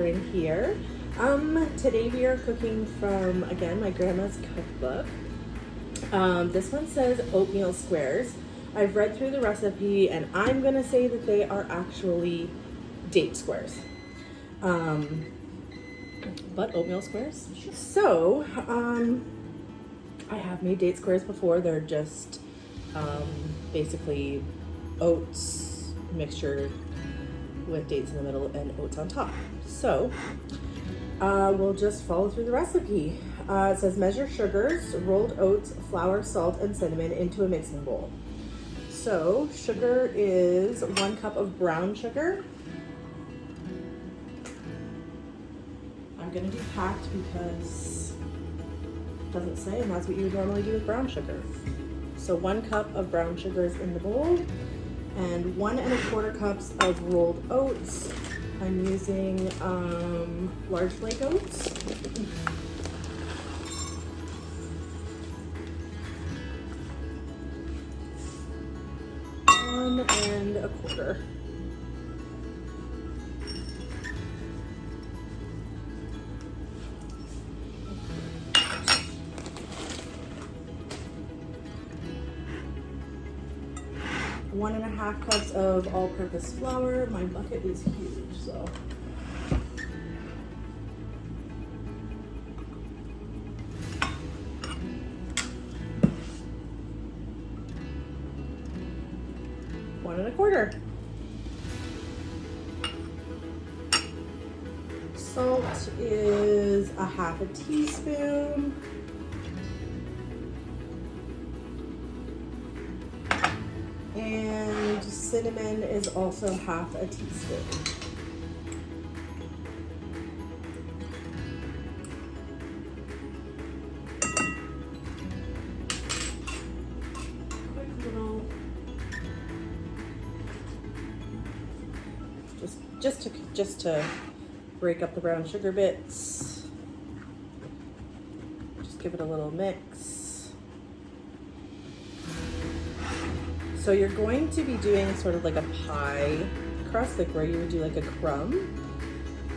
in here. Today we are cooking from, again, my grandma's cookbook. This one says oatmeal squares. I've read through the recipe and I'm gonna say that they are actually date squares. But oatmeal squares. So, I have made date squares before. They're just basically oats mixture with dates in the middle and oats on top. So we'll just follow through the recipe. It says measure sugars, rolled oats, flour, salt, and cinnamon into a mixing bowl. So sugar is 1 cup of brown sugar. I'm gonna do packed because it doesn't say, and that's what you would normally do with brown sugar. So 1 cup of brown sugar is in the bowl, and 1 1/4 cups of rolled oats. I'm using large flake oats. 1 1/4. One and a half cups of all-purpose flour. My bucket is huge, so. One and a quarter. Salt is 1/2 teaspoon. And cinnamon is also 1/2 teaspoon. Quick little, just to break up the brown sugar bits. Just give it a little mix. So you're going to be doing sort of like a pie crust, like where you would do like a crumb.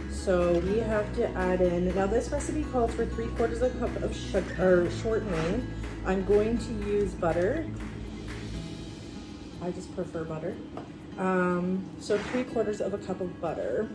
So we have to add in, now this recipe calls for 3/4 cup of sugar, or shortening. I'm going to use butter. I just prefer butter. So 3/4 cup of butter.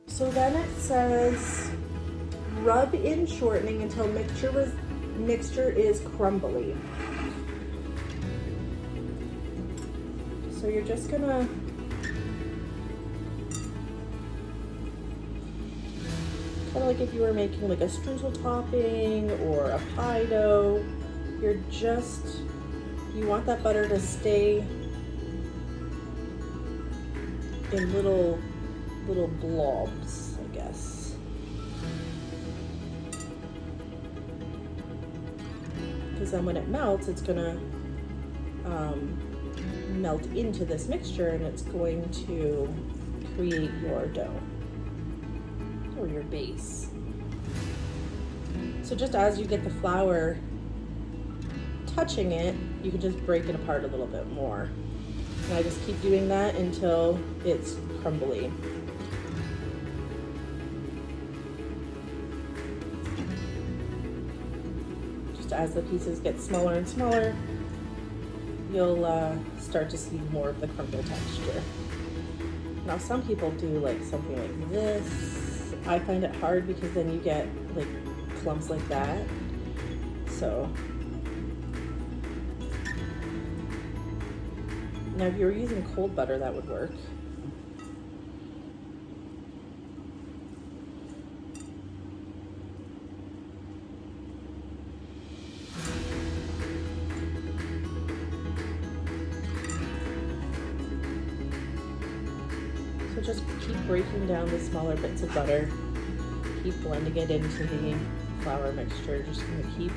So then it says rub in shortening until mixture is crumbly. So you're just gonna kind of like if you were making like a streusel topping or a pie dough, you want that butter to stay in little blobs, I guess. Because then when it melts, it's gonna melt into this mixture and it's going to create your dough or your base. So just as you get the flour touching it, you can just break it apart a little bit more. And I just keep doing that until it's crumbly. As the pieces get smaller and smaller, you'll start to see more of the crumble texture. Now some people do like something like this. I find it hard because then you get like clumps like that. So now if you were using cold butter, that would work. just keep breaking down the smaller bits of butter. Keep blending it into the flour mixture. Just gonna keep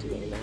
doing that.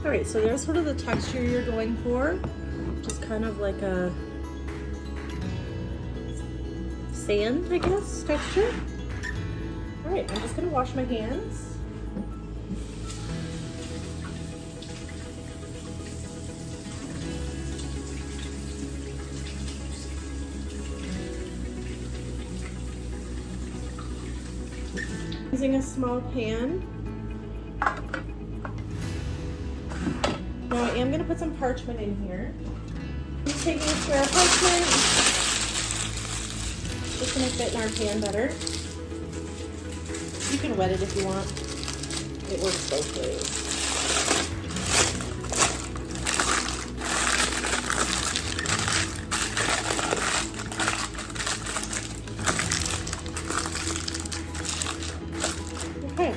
All right, so there's sort of the texture you're going for, just kind of like a sand, I guess, texture. All right, I'm just gonna wash my hands. Using a small pan. Now I am going to put some parchment in here. I'm just taking a square of parchment, just going to fit in our pan better. You can wet it if you want. It works both ways. Okay,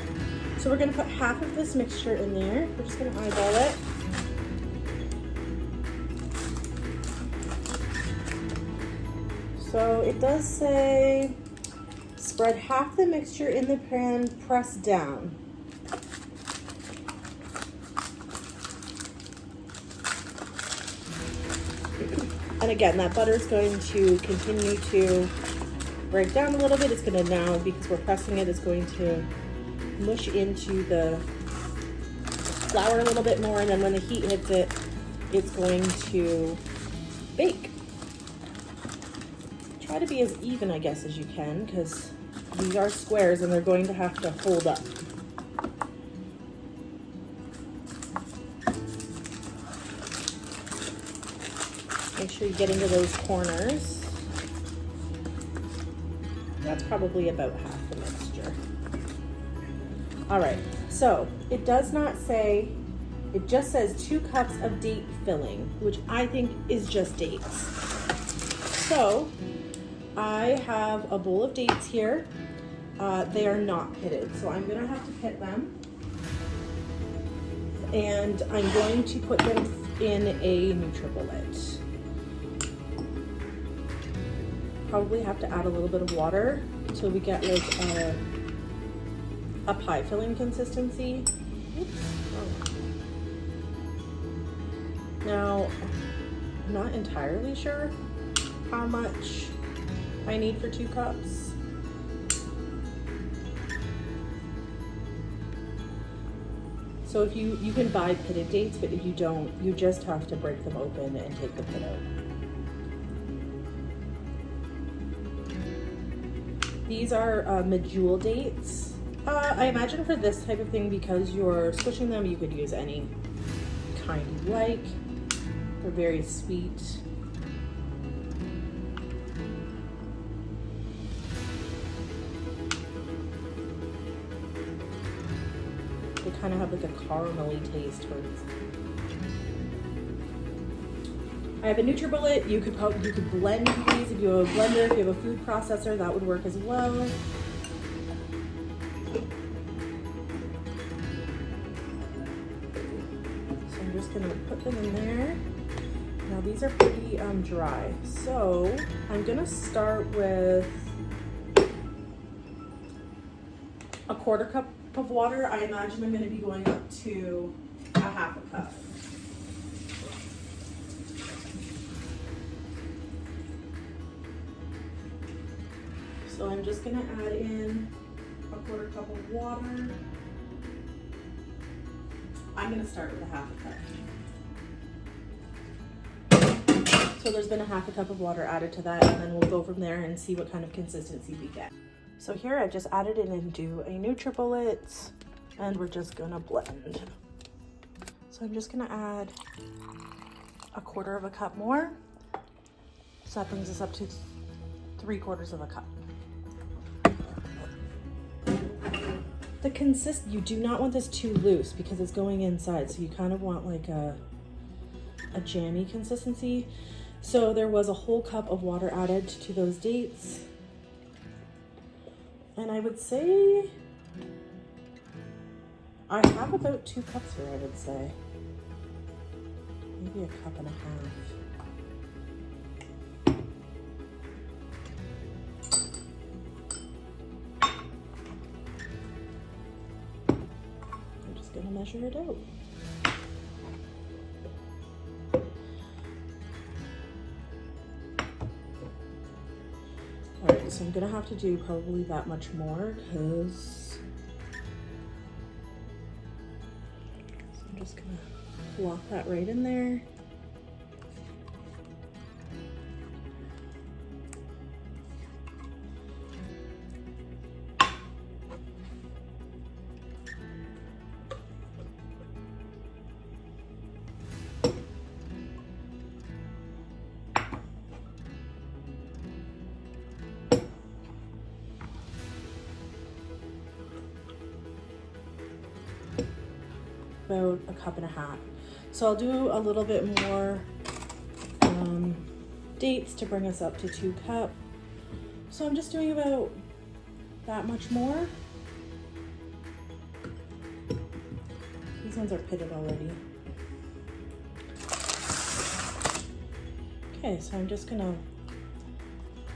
so we're going to put half of this mixture in there. We're just going to eyeball it. So it does say, spread half the mixture in the pan, press down. And again, that butter is going to continue to break down a little bit. It's going to now, because we're pressing it, it's going to mush into the flour a little bit more, and then when the heat hits it, it's going to bake. Try to be as even, I guess, as you can, because these are squares and they're going to have to hold up. Make sure you get into those corners. That's probably about half the mixture. All right, so it does not say, it just says 2 cups of date filling, which I think is just dates. So I have a bowl of dates here. They are not pitted, so I'm gonna have to pit them. And I'm going to put them in a NutriBullet. Probably have to add a little bit of water until we get like a pie filling consistency. Oops. Oh. Now, I'm not entirely sure how much I need for 2 cups. So if you can buy pitted dates, but if you don't, you just have to break them open and take the pit out. These are medjool dates. I imagine for this type of thing, because you're squishing them, you could use any kind you like. They're very sweet. They kind of have like a caramelly taste towards. I have a NutriBullet. You could blend these if you have a blender. If you have a food processor, that would work as well. So I'm just gonna put them in there. Now these are pretty dry, so I'm gonna start with a 1/4 cup of water. I imagine I'm going to be going up to a 1/2 cup. So I'm just gonna add in a 1/4 cup of water. I'm gonna start with a 1/2 cup. So there's been a 1/2 cup of water added to that, and then we'll go from there and see what kind of consistency we get. So here I just added it into a NutriBullet, and we're just gonna blend. So I'm just gonna add a 1/4 cup more. So that brings us up to 3/4 cup. You do not want this too loose because it's going inside, so you kind of want like a jammy consistency. So there was a whole cup of water added to those dates. And I would say I have about 2 cups here, I would say. Maybe 1.5 cups. I'm just gonna measure it out. All right, so I'm gonna have to do probably that much more because I'm just gonna plop that right in there. About 1.5 cups. So I'll do a little bit more dates to bring us up to 2 cups. So I'm just doing about that much more. These ones are pitted already. Okay, so I'm just gonna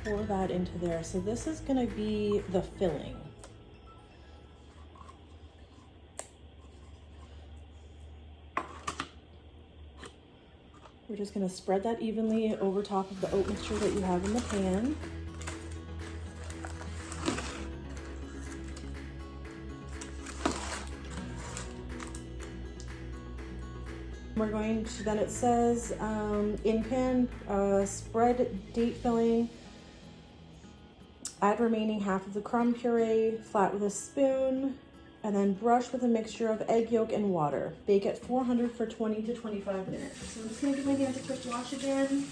pour that into there. So this is gonna be the filling. We're just gonna spread that evenly over top of the oat mixture that you have in the pan. We're going to, then it says in pan, spread date filling, add remaining 1/2 of the crumb puree, flat with a spoon, and then brush with a mixture of egg yolk and water. Bake at 400 for 20 to 25 minutes. So I'm just gonna give my hands a quick wash again.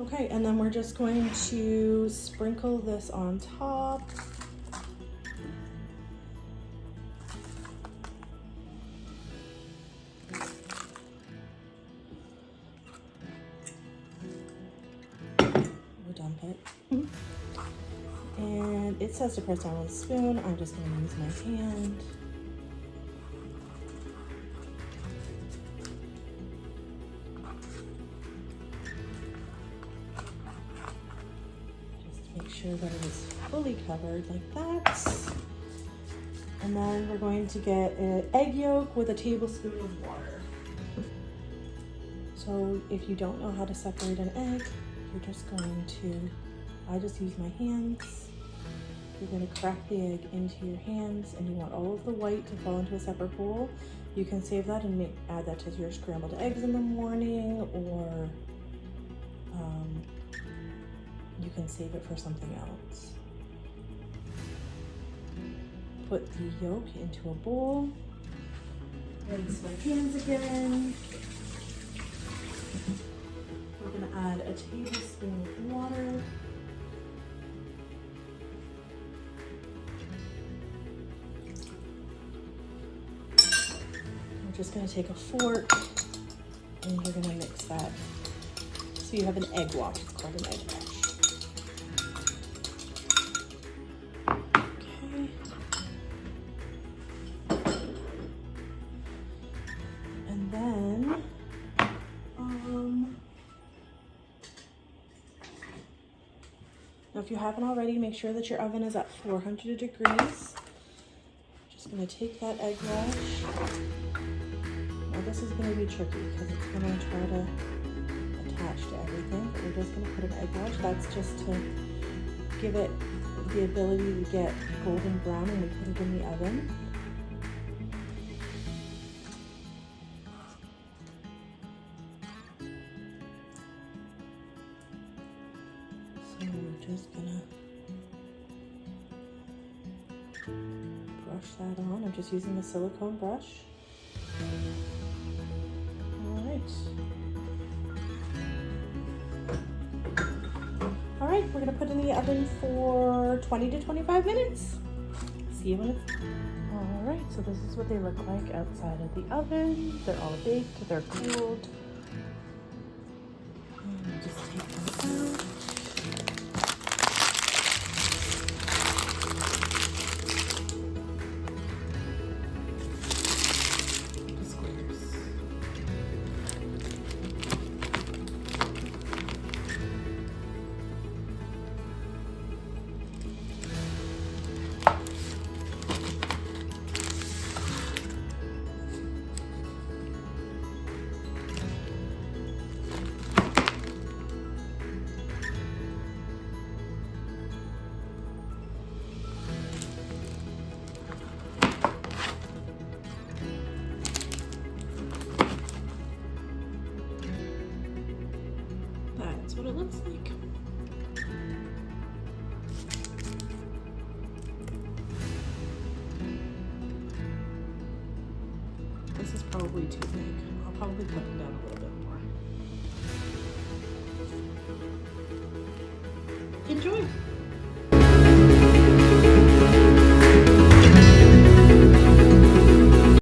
Okay, and then we're just going to sprinkle this on top. Dump it. And it says to press down with a spoon. I'm just going to use my hand. Just make sure that it is fully covered like that. And then we're going to get an egg yolk with a tablespoon of water. So if you don't know how to separate an egg, you're just going to, I just use my hands. You're going to crack the egg into your hands, and you want all of the white to fall into a separate bowl. You can save that and add that to your scrambled eggs in the morning, or you can save it for something else. Put the yolk into a bowl. Rinse my hands again. We're going to add a tablespoon of water. We're just going to take a fork and you're going to mix that. So you have an egg wash. It's called an egg wash. Okay. And then now, if you haven't already, make sure that your oven is at 400 degrees. Just gonna take that egg wash, rub this is going to be tricky because it's going to try to attach to everything. But we're just going to put an egg wash. That's just to give it the ability to get golden brown when we put it in the oven. So we're just gonna brush that on. I'm just using a silicone brush. All right. All right, we're gonna put it in the oven for 20 to 25 minutes. See you when it's all right. So this is what they look like outside of the oven. They're all baked, they're cooled. And we'll just take them out. That's what it looks like. This is probably too big. I'll probably cut them down a little bit more. Enjoy!